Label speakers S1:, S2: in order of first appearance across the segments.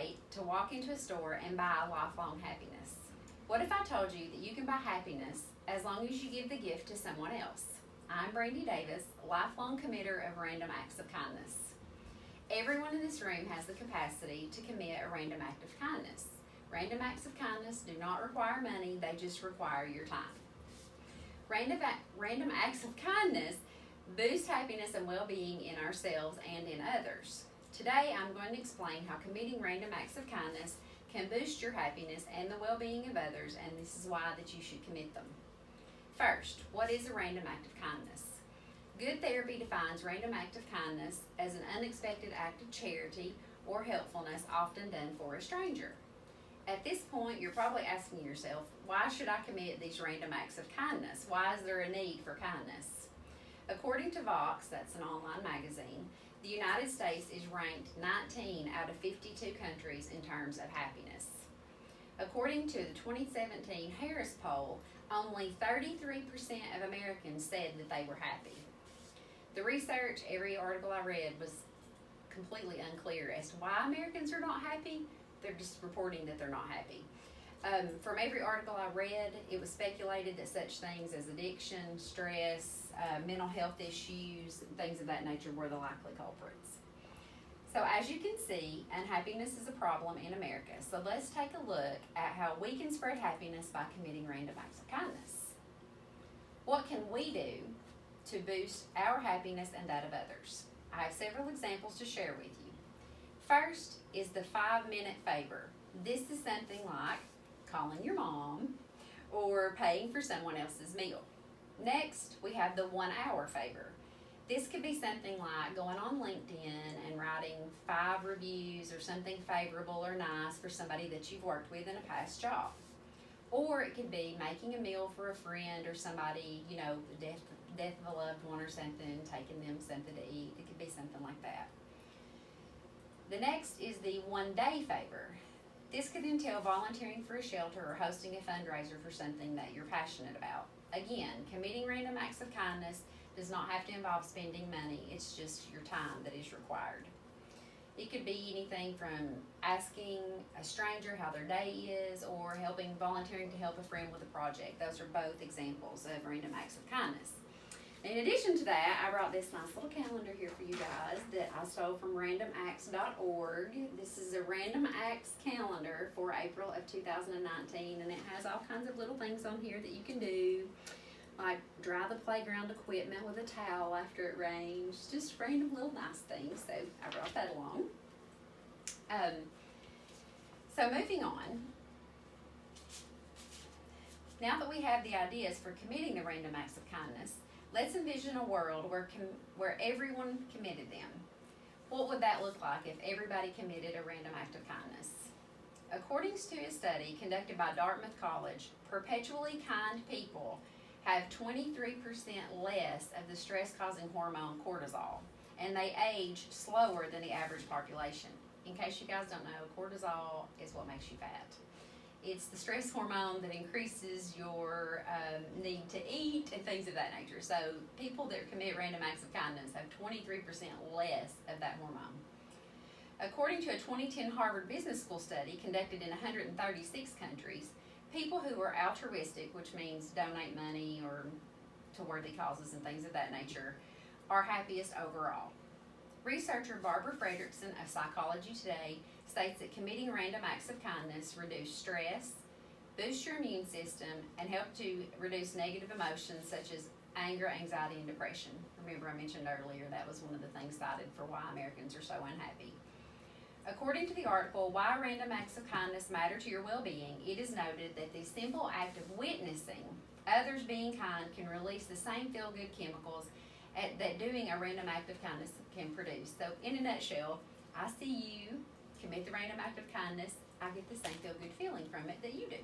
S1: wait to walk into a store and buy lifelong happiness? What if I told you that you can buy happiness as long as you give the gift to someone else? I'm Brandi Davis, lifelong committer of random acts of kindness. Everyone in this room has the capacity to commit a random act of kindness. Random acts of kindness do not require money, they just require your time. Random acts of kindness boost happiness and well-being in ourselves and in others. Today, I'm going to explain how committing random acts of kindness can boost your happiness and the well-being of others, and this is why that you should commit them. First, what is a random act of kindness? Good therapy defines random act of kindness as an unexpected act of charity or helpfulness often done for a stranger. At this point, you're probably asking yourself, why should I commit these random acts of kindness? Why is there a need for kindness? According to Vox, that's an online magazine, the United States is ranked 19 out of 52 countries in terms of happiness. According to the 2017 Harris poll, only 33% of Americans said that they were happy. The research, every article I read was completely unclear as to why Americans are not happy. They're just reporting that they're not happy. From every article I read, it was speculated that such things as addiction, stress, mental health issues, things of that nature were the likely culprits. So as you can see, unhappiness is a problem in America. So let's take a look at how we can spread happiness by committing random acts of kindness. What can we do to boost our happiness and that of others? I have several examples to share with you. First is the 5-minute favor. This is something like calling your mom or paying for someone else's meal. Next, we have the 1-hour favor. This could be something like going on LinkedIn and writing 5 reviews or something favorable or nice for somebody that you've worked with in a past job. Or it could be making a meal for a friend or somebody, the death of a loved one or something, taking them something to eat. It could be something like that. The next is the 1-day favor. This could entail volunteering for a shelter or hosting a fundraiser for something that you're passionate about. Again, committing random acts of kindness does not have to involve spending money. It's just your time that is required. It could be anything from asking a stranger how their day is or volunteering to help a friend with a project. Those are both examples of random acts of kindness. In addition to that, I brought this nice little calendar here for you guys that I stole from randomacts.org. This is a random acts calendar for April of 2019, and it has all kinds of little things on here that you can do, like dry the playground equipment with a towel after it rains, just random little nice things. So I brought that along. So moving on, now that we have the ideas for committing the random acts of kindness, let's envision a world where everyone committed them. What would that look like if everybody committed a random act of kindness? According to a study conducted by Dartmouth College, perpetually kind people have 23% less of the stress-causing hormone cortisol, and they age slower than the average population. In case you guys don't know, cortisol is what makes you fat. It's the stress hormone that increases your need to eat and things of that nature. So people that commit random acts of kindness have 23% less of that hormone. According to a 2010 Harvard Business School study conducted in 136 countries, people who are altruistic, which means donate money or to worthy causes and things of that nature, are happiest overall. Researcher Barbara Fredrickson of Psychology Today states that committing random acts of kindness reduce stress, boost your immune system, and help to reduce negative emotions such as anger, anxiety, and depression. Remember, I mentioned earlier that was one of the things cited for why Americans are so unhappy. According to the article, Why Random Acts of Kindness Matter to Your Well-Being, it is noted that the simple act of witnessing others being kind can release the same feel-good chemicals that doing a random act of kindness can produce. So in a nutshell, I see you commit the random act of kindness, I get the same feel-good feeling from it that you do.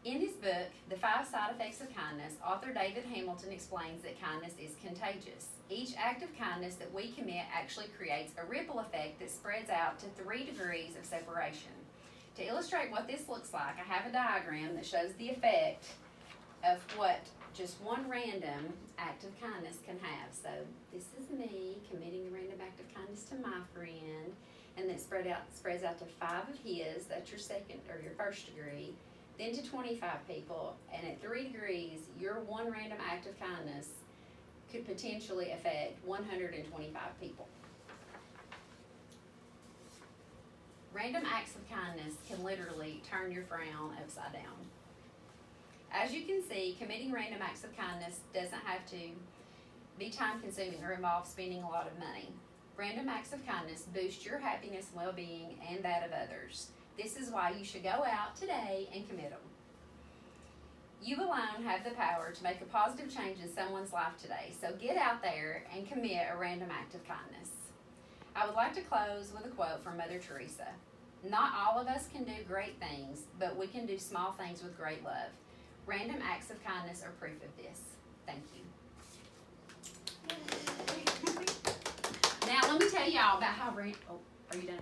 S1: In his book, The 5 Side Effects of Kindness, author David Hamilton explains that kindness is contagious. Each act of kindness that we commit actually creates a ripple effect that spreads out to 3 degrees of separation. To illustrate what this looks like, I have a diagram that shows the effect of what just one random act of kindness can have. So this is me committing a random act of kindness to my friend. and then spreads out to 5 of his, that's your second or your first degree, then to 25 people, and at 3 degrees, your one random act of kindness could potentially affect 125 people. Random acts of kindness can literally turn your frown upside down. As you can see, committing random acts of kindness doesn't have to be time consuming or involve spending a lot of money. Random acts of kindness boost your happiness and well-being and that of others. This is why you should go out today and commit them. You alone have the power to make a positive change in someone's life today, so get out there and commit a random act of kindness. I would like to close with a quote from Mother Teresa. Not all of us can do great things, but we can do small things with great love. Random acts of kindness are proof of this. Thank you. Now let me tell y'all about how are you done?